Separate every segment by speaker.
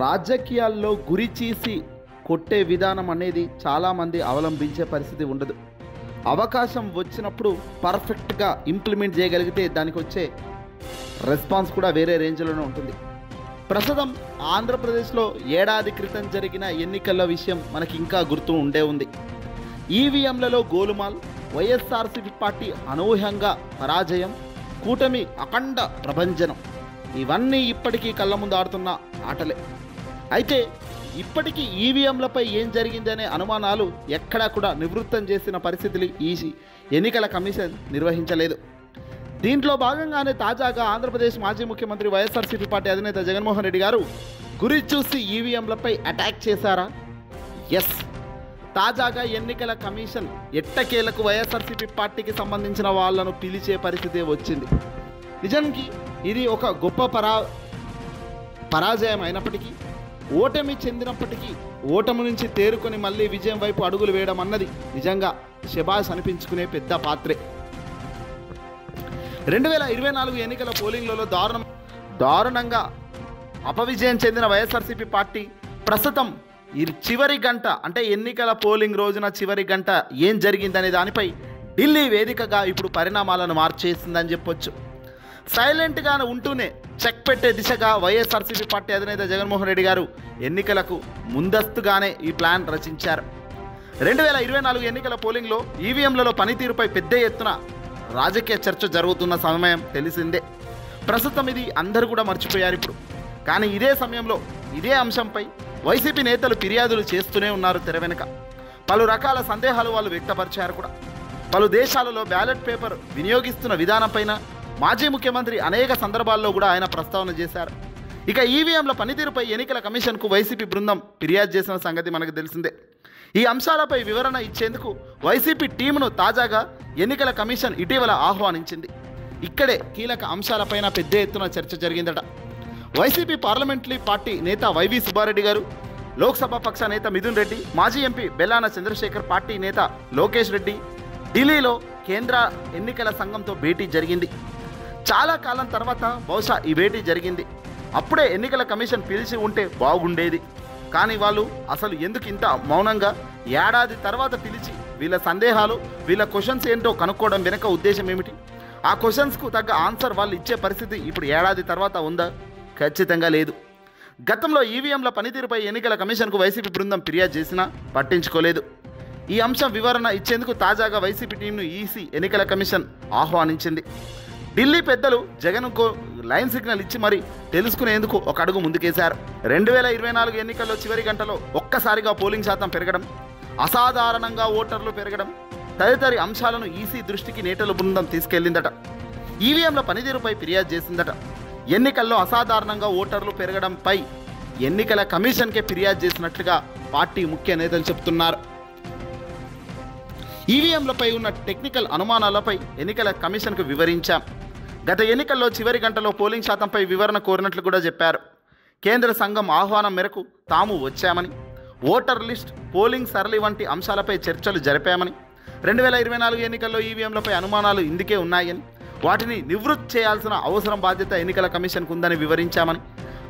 Speaker 1: రాజకీయాల్లో గురి చేసి కొట్టే విధానం అనేది చాలామంది అవలంబించే పరిస్థితి ఉండదు. అవకాశం వచ్చినప్పుడు పర్ఫెక్ట్గా ఇంప్లిమెంట్ చేయగలిగితే దానికి వచ్చే రెస్పాన్స్ కూడా వేరే రేంజ్లోనే ఉంటుంది. ప్రస్తుతం ఆంధ్రప్రదేశ్లో ఏడాది క్రితం జరిగిన ఎన్నికల విషయం మనకి ఇంకా గుర్తు ఉండే ఉంది. ఈవీఎంలలో గోలుమాల్, వైఎస్ఆర్సీపీ పార్టీ అనూహ్యంగా పరాజయం, కూటమి అఖండ ప్రభంజనం, ఇవన్నీ ఇప్పటికీ కళ్ళ ముందు ఆడుతున్న ఆటలే. అయితే ఇప్పటికీ ఈవీఎంలపై ఏం జరిగిందనే అనుమానాలు ఎక్కడా కూడా నివృత్తం చేసిన పరిస్థితులు ఈ ఎన్నికల కమిషన్ నిర్వహించలేదు. దీంట్లో భాగంగానే తాజాగా ఆంధ్రప్రదేశ్ మాజీ ముఖ్యమంత్రి వైఎస్ఆర్సీపీ పార్టీ అధినేత జగన్మోహన్ రెడ్డి గారు గురి చూసి ఈవీఎంలపై అటాక్ చేశారా? ఎస్. తాజాగా ఎన్నికల కమిషన్ ఎట్టకేలకు వైఎస్ఆర్సీపీ పార్టీకి సంబంధించిన వాళ్లను పిలిచే పరిస్థితి వచ్చింది. నిజానికి ఇది ఒక గొప్ప పరాజయం అయినప్పటికీ, ఓటమి చెందినప్పటికీ ఓటమి నుంచి తేరుకొని మళ్ళీ విజయం వైపు అడుగులు వేయడం అన్నది నిజంగా శబాష్ అనిపించుకునే పెద్ద పాత్రే. 2024 ఎన్నికల పోలింగ్లలో దారుణంగా అపవిజయం చెందిన వైఎస్ఆర్సీపీ పార్టీ ప్రస్తుతం ఈ చివరి గంట, అంటే ఎన్నికల పోలింగ్ రోజున చివరి గంట ఏం జరిగిందనే దానిపై ఢిల్లీ వేదికగా ఇప్పుడు పరిణామాలను మార్చేసిందని చెప్పొచ్చు. సైలెంట్గానే ఉంటూనే చెక్ పెట్టే దిశగా వైఎస్ఆర్సీపీ పార్టీ అధినేత జగన్మోహన్ రెడ్డి గారు ఎన్నికలకు ముందస్తుగానే ఈ ప్లాన్ రచించారు. 2024 ఎన్నికల పోలింగ్లో ఈవీఎంలలో పనితీరుపై పెద్ద ఎత్తున రాజకీయ చర్చ జరుగుతున్న సమయం తెలిసిందే. ప్రస్తుతం ఇది అందరూ కూడా మర్చిపోయారు ఇప్పుడు. కానీ ఇదే సమయంలో ఇదే అంశంపై వైసీపీ నేతలు ఫిర్యాదులు చేస్తూనే ఉన్నారు తెర వెనుక. పలు రకాల సందేహాలు వాళ్ళు వ్యక్తపరిచారు కూడా. పలు దేశాలలో బ్యాలెట్ పేపర్ వినియోగిస్తున్న విధానంపైన మాజీ ముఖ్యమంత్రి అనేక సందర్భాల్లో కూడా ఆయన ప్రస్తావన చేశారు. ఇక ఈవీఎంల పనితీరుపై ఎన్నికల కమిషన్కు వైసీపీ బృందం ఫిర్యాదు చేసిన సంగతి మనకు తెలిసిందే. ఈ అంశాలపై వివరణ ఇచ్చేందుకు వైసీపీ టీమును తాజాగా ఎన్నికల కమిషన్ ఇటీవల ఆహ్వానించింది. ఇక్కడే కీలక అంశాలపైన పెద్ద ఎత్తున చర్చ జరిగిందట. వైసీపీ పార్లమెంటరీ పార్టీ నేత వైవి సుబ్బారెడ్డి గారు, లోక్సభ పక్ష నేత మిథున్ రెడ్డి, మాజీ ఎంపీ బెల్లాన చంద్రశేఖర్, పార్టీ నేత లోకేష్ రెడ్డి ఢిల్లీలో కేంద్ర ఎన్నికల సంఘంతో భేటీ జరిగింది. చాలా కాలం తర్వాత బహుశా ఈ భేటీ జరిగింది. అప్పుడే ఎన్నికల కమిషన్ పిలిచి ఉంటే బాగుండేది. కానీ వాళ్ళు అసలు ఎందుకు ఇంత మౌనంగా ఏడాది తర్వాత పిలిచి వీళ్ళ సందేహాలు, వీళ్ళ క్వశ్చన్స్ ఏంటో కనుక్కోవడం వెనుక ఉద్దేశం ఏమిటి? ఆ క్వశ్చన్స్కు తగ్గ ఆన్సర్ వాళ్ళు ఇచ్చే పరిస్థితి ఇప్పుడు ఏడాది తర్వాత ఉందా? ఖచ్చితంగా లేదు. గతంలో ఈవీఎంల పనితీరుపై ఎన్నికల కమిషన్కు వైసీపీ బృందం ఫిర్యాదు చేసినా పట్టించుకోలేదు. ఈ అంశం వివరణ ఇచ్చేందుకు తాజాగా వైసీపీ టీంను ఈసీ ఎన్నికల కమిషన్ ఆహ్వానించింది. ఢిల్లీ పెద్దలు జగన్కు లైన్ సిగ్నల్ ఇచ్చి మరి తెలుసుకునేందుకు ఒక అడుగు ముందుకేశారు. 2024 ఎన్నికల్లో చివరి గంటలో ఒక్కసారిగా పోలింగ్ శాతం పెరగడం, అసాధారణంగా ఓటర్లు పెరగడం తదితర అంశాలను ఈసీ దృష్టికి నేతల బృందం తీసుకెళ్లిందట. ఈవీఎంల పనితీరుపై ఫిర్యాదు చేసిందట. ఎన్నికల్లో అసాధారణంగా ఓటర్లు పెరగడంపై ఎన్నికల కమిషన్కే ఫిర్యాదు చేసినట్లుగా పార్టీ ముఖ్య నేతలు చెబుతున్నారు. ఈవీఎంలపై ఉన్న టెక్నికల్ అనుమానాలపై ఎన్నికల కమిషన్కు వివరించాం. గత ఎన్నికల్లో చివరి గంటలో పోలింగ్ శాతంపై వివరణ కోరినట్లు కూడా చెప్పారు. కేంద్ర సంఘం ఆహ్వానం మేరకు తాము వచ్చామని, ఓటర్ లిస్ట్, పోలింగ్ సరళి వంటి అంశాలపై చర్చలు జరిపామని, 2024 ఎన్నికల్లో ఈవీఎంలపై అనుమానాలు ఇందుకే ఉన్నాయని, వాటిని నివృత్తి చేయాల్సిన అవసరం బాధ్యత ఎన్నికల కమిషన్కు ఉందని వివరించామని,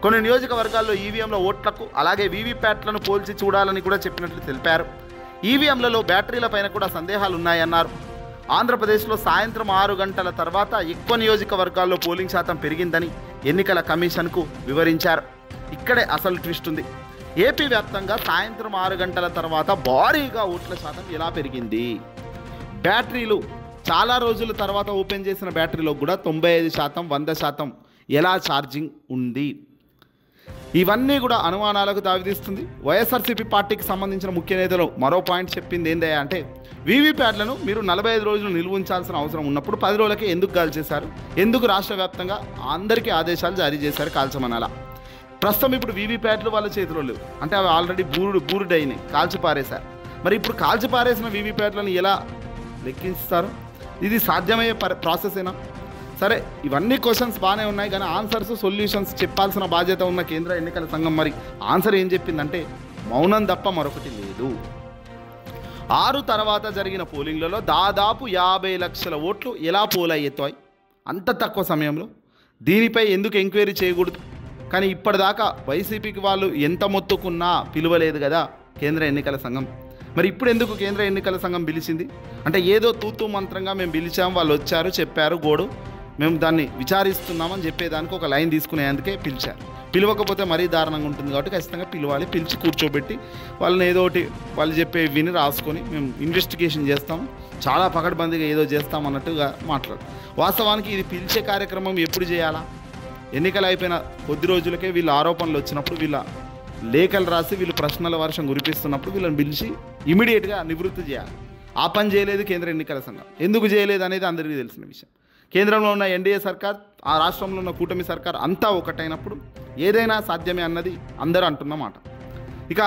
Speaker 1: కొన్ని నియోజకవర్గాల్లో ఈవీఎంల ఓట్లకు అలాగే వీవీప్యాట్లను పోల్చి చూడాలని కూడా చెప్పినట్లు తెలిపారు. ఈవీఎంలలో బ్యాటరీలపైన కూడా సందేహాలు ఉన్నాయన్నారు. ఆంధ్రప్రదేశ్లో సాయంత్రం 6 గంటల తర్వాత ఎక్కువ నియోజకవర్గాల్లో పోలింగ్ శాతం పెరిగిందని ఎన్నికల కమిషన్కు వివరించారు. ఇక్కడే అసలు ట్విస్ట్ ఉంది. ఏపీ వ్యాప్తంగా సాయంత్రం 6 గంటల తర్వాత భారీగా ఓట్ల శాతం ఎలా పెరిగింది? బ్యాటరీలు చాలా రోజుల తర్వాత ఓపెన్ చేసిన బ్యాటరీలో కూడా 95%, 100% ఎలా ఛార్జింగ్ ఉంది? ఇవన్నీ కూడా అనుమానాలకు దారితీస్తుంది. వైఎస్ఆర్సీపీ పార్టీకి సంబంధించిన ముఖ్య నేతలు మరో పాయింట్ చెప్పింది ఏందయ్యా అంటే, వీవీప్యాట్లను మీరు 45 రోజులు నిల్వ ఉంచాల్సిన అవసరం ఉన్నప్పుడు 10 రోజులకే ఎందుకు కాల్చేశారు? ఎందుకు రాష్ట్ర వ్యాప్తంగా అందరికీ ఆదేశాలు జారీ చేశారు కాల్చమనాలా? ప్రస్తుతం ఇప్పుడు వీవీప్యాట్లు వాళ్ళ చేతిలో లేవు, అంటే అవి ఆల్రెడీ బూరుడైనాయి, కాల్చిపారేశారు. మరి ఇప్పుడు కాల్చిపారేసిన వీవీప్యాట్లను ఎలా లెక్కిస్తారు? ఇది సాధ్యమయ్యే ప్రాసెసేనా? సరే, ఇవన్నీ క్వశ్చన్స్ బాగానే ఉన్నాయి, కానీ ఆన్సర్స్, సొల్యూషన్స్ చెప్పాల్సిన బాధ్యత ఉన్న కేంద్ర ఎన్నికల సంఘం మరి ఆన్సర్ ఏం చెప్పిందంటే మౌనం తప్ప మరొకటి లేదు. 6 తర్వాత జరిగిన పోలింగ్లలో దాదాపు 50 లక్షల ఓట్లు ఎలా పోలయ్యేతాయి అంత తక్కువ సమయంలో? దీనిపై ఎందుకు ఎంక్వైరీ చేయకూడదు? కానీ ఇప్పటిదాకా వైసీపీకి వాళ్ళు ఎంత మొత్తుకున్నా పిలువలేదు కదా కేంద్ర ఎన్నికల సంఘం. మరి ఇప్పుడు ఎందుకు కేంద్ర ఎన్నికల సంఘం పిలిచింది అంటే ఏదో తూతూ మంత్రంగా మేము పిలిచాం, వాళ్ళు వచ్చారు చెప్పారు గోడు, మేము దాన్ని విచారిస్తున్నామని చెప్పేదానికి ఒక లైన్ తీసుకునేందుకే పిలిచారు. పిలవకపోతే మరీ దారుణంగా ఉంటుంది కాబట్టి ఖచ్చితంగా పిలవాలి, పిలిచి కూర్చోబెట్టి వాళ్ళని ఏదో ఒకటి వాళ్ళు చెప్పే విని రాసుకొని మేము ఇన్వెస్టిగేషన్ చేస్తాం, చాలా పకడ్బందీగా ఏదో చేస్తాం అన్నట్టుగా మాట్లాడు. వాస్తవానికి ఇది పిలిచే కార్యక్రమం ఎప్పుడు చేయాలా? ఎన్నికలు అయిపోయిన కొద్ది రోజులకే వీళ్ళ ఆరోపణలు వచ్చినప్పుడు, వీళ్ళ లేఖలు రాసి వీళ్ళు ప్రశ్నల వర్షం కురిపిస్తున్నప్పుడు వీళ్ళని పిలిచి ఇమీడియట్గా నివృత్తి చేయాలి. ఆ పని చేయలేదు కేంద్ర ఎన్నికల సంఘం. ఎందుకు చేయలేదు అనేది అందరికీ తెలిసిన విషయం. కేంద్రంలో ఉన్న ఎన్డీఏ సర్కార్, ఆ రాష్ట్రంలో ఉన్న కూటమి సర్కార్ అంతా ఒకటైనప్పుడు ఏదైనా సాధ్యమే అన్నది అందరూ అంటున్నమాట. ఇక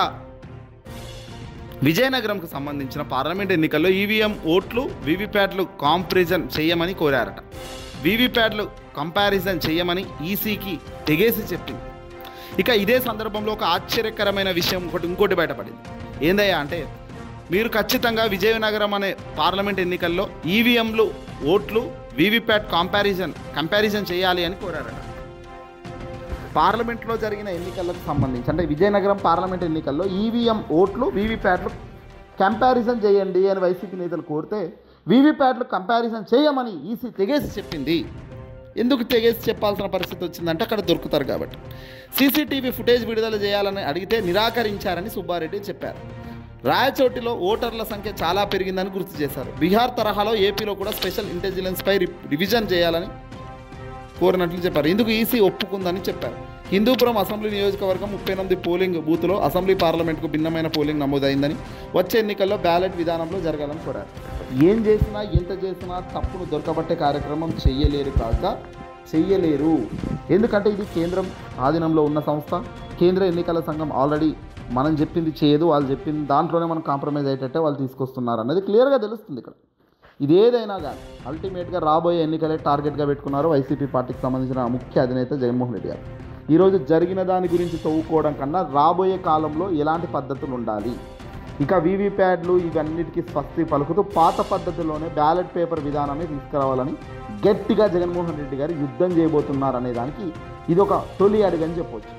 Speaker 1: విజయనగరంకు సంబంధించిన పార్లమెంట్ ఎన్నికల్లో ఈవీఎం ఓట్లు వీవీప్యాట్లు కాంపారిజన్ చేయమని కోరారట. వీవీప్యాట్లు కంపారిజన్ చేయమని ఈసీకి తెగేసి చెప్పింది. ఇక ఇదే సందర్భంలో ఒక ఆశ్చర్యకరమైన విషయం ఇంకోటి బయటపడింది. ఏందయ్యా అంటే, మీరు ఖచ్చితంగా విజయనగరం అనే పార్లమెంట్ ఎన్నికల్లో ఈవీఎంలు ఓట్లు వీవీప్యాట్ కంపారిజన్ చేయాలి అని కోరారట. పార్లమెంట్లో జరిగిన ఎన్నికలకు సంబంధించి అంటే విజయనగరం పార్లమెంట్ ఎన్నికల్లో ఈవీఎం ఓట్లు వీవీప్యాట్లు కంపారిజన్ చేయండి అని వైసీపీ నేతలు కోరితే వీవీప్యాట్లు కంపారిజన్ చేయమని ఈసీ తెగేసి చెప్పింది. ఎందుకు తెగేసి చెప్పాల్సిన పరిస్థితి వచ్చిందంటే అక్కడ దొరుకుతారు కాబట్టి. సీసీటీవీ ఫుటేజ్ విడుదల చేయాలని అడిగితే నిరాకరించారని సుబ్బారెడ్డి చెప్పారు. రాయచోటిలో ఓటర్ల సంఖ్య చాలా పెరిగిందని గుర్తు చేశారు. బీహార్ తరహాలో ఏపీలో కూడా స్పెషల్ ఇంటెలిజెన్స్పై రివిజన్ చేయాలని కోరినట్లు చెప్పారు. ఇందుకు ఈసీ ఒప్పుకుందని చెప్పారు. హిందూపురం అసెంబ్లీ నియోజకవర్గం 38 పోలింగ్ బూత్లో అసెంబ్లీ పార్లమెంట్కు భిన్నమైన పోలింగ్ నమోదైందని, వచ్చే ఎన్నికల్లో బ్యాలెట్ విధానంలో జరగాలని కోరారు. ఏం చేసినా ఎంత చేసినా తప్పును దొరకబట్టే కార్యక్రమం చెయ్యలేరు. ఎందుకంటే ఇది కేంద్రం ఆధీనంలో ఉన్న సంస్థ. కేంద్ర ఎన్నికల సంఘం ఆల్రెడీ మనం చెప్పింది చేయదు, వాళ్ళు చెప్పింది దాంట్లోనే మనం కాంప్రమైజ్ అయ్యేటట్టే వాళ్ళు తీసుకొస్తున్నారు అన్నది క్లియర్గా తెలుస్తుంది ఇక్కడ. ఇదేదైనా కానీ అల్టిమేట్గా రాబోయే ఎన్నికలే టార్గెట్గా పెట్టుకున్నారు వైసీపీ పార్టీకి సంబంధించిన ముఖ్య అధినేత జగన్మోహన్ రెడ్డి గారు. ఈరోజు జరిగిన దాని గురించి తవ్వుకోవడం కన్నా రాబోయే కాలంలో ఎలాంటి పద్ధతులు ఉండాలి, ఇక వీవీప్యాడ్లు ఇవన్నిటికీ స్వస్తి పలుకుతూ పాత పద్ధతిలోనే బ్యాలెట్ పేపర్ విధానాన్ని తీసుకురావాలని గట్టిగా జగన్మోహన్ రెడ్డి గారు యుద్ధం చేయబోతున్నారు అనే దానికి ఇది ఒక తొలి అడుగని చెప్పవచ్చు.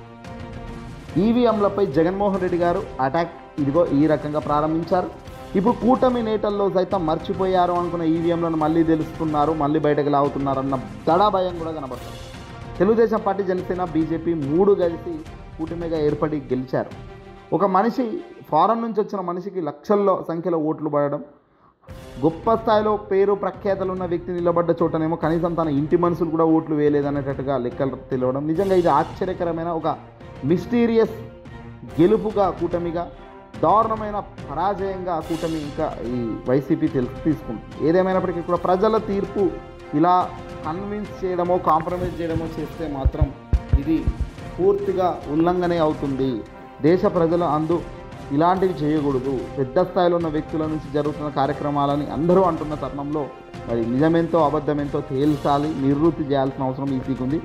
Speaker 1: ఈవీఎంలపై జగన్మోహన్ రెడ్డి గారు అటాక్ ఇదిగో ఈ రకంగా ప్రారంభించారు. ఇప్పుడు కూటమి నేతల్లో సైతం మర్చిపోయారు అనుకున్న ఈవీఎంలను మళ్ళీ తెలుస్తున్నారు, మళ్ళీ బయటకు లాగుతున్నారన్న దడా భయం కూడా కనబడుతుంది. తెలుగుదేశం పార్టీ, జనసేన, బీజేపీ 3 కలిసి కూటమిగా ఏర్పడి గెలిచారు. ఒక మనిషి ఫారెన్ నుంచి వచ్చిన మనిషికి లక్షల్లో సంఖ్యలో ఓట్లు పడడం, గొప్ప స్థాయిలో పేరు ప్రఖ్యాతలు ఉన్న వ్యక్తి నిలబడ్డ చోటనేమో కనీసం తన ఇంటి మనుషులు కూడా ఓట్లు వేయలేదనేటట్టుగా లెక్కలు తెలియడం నిజంగా ఇది ఆశ్చర్యకరమైన ఒక మిస్టీరియస్ గెలుపుగా కూటమిగా, దారుణమైన పరాజయంగా కూటమి ఇంకా ఈ వైసీపీ తీసుకుంటుంది. ఏదేమైనప్పటికీ కూడా ప్రజల తీర్పు ఇలా కన్విన్స్ చేయడమో కాంప్రమైజ్ చేయడమో చేస్తే మాత్రం ఇది పూర్తిగా ఉల్లంఘనే అవుతుంది. దేశ ప్రజలు ఇలాంటివి చేయకూడదు. పెద్ద స్థాయిలో ఉన్న వ్యక్తుల నుంచి జరుగుతున్న కార్యక్రమాలని అందరూ అంటున్న తరుణంలో మరి నిజమేంతో అబద్ధమేంతో తేల్చాలి, నివృత్తి చేయాల్సిన అవసరం ఈసీకి ఉంది.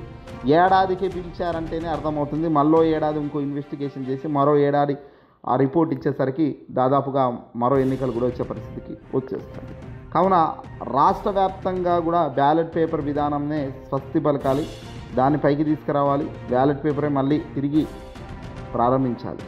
Speaker 1: ఏడాదికి పిలిచారంటేనే అర్థమవుతుంది. మరో ఏడాది ఇంకో ఇన్వెస్టిగేషన్ చేసి మరో ఏడాది ఆ రిపోర్ట్ ఇచ్చేసరికి దాదాపుగా మరో ఎన్నికలు కూడా వచ్చే పరిస్థితికి వచ్చేస్తుంది. కావున రాష్ట్ర వ్యాప్తంగా కూడా బ్యాలెట్ పేపర్ విధానంనే స్వస్తి పలకాలి, దాన్ని పైకి తీసుకురావాలి, బ్యాలెట్ పేపరే మళ్ళీ తిరిగి ప్రారంభించాలి.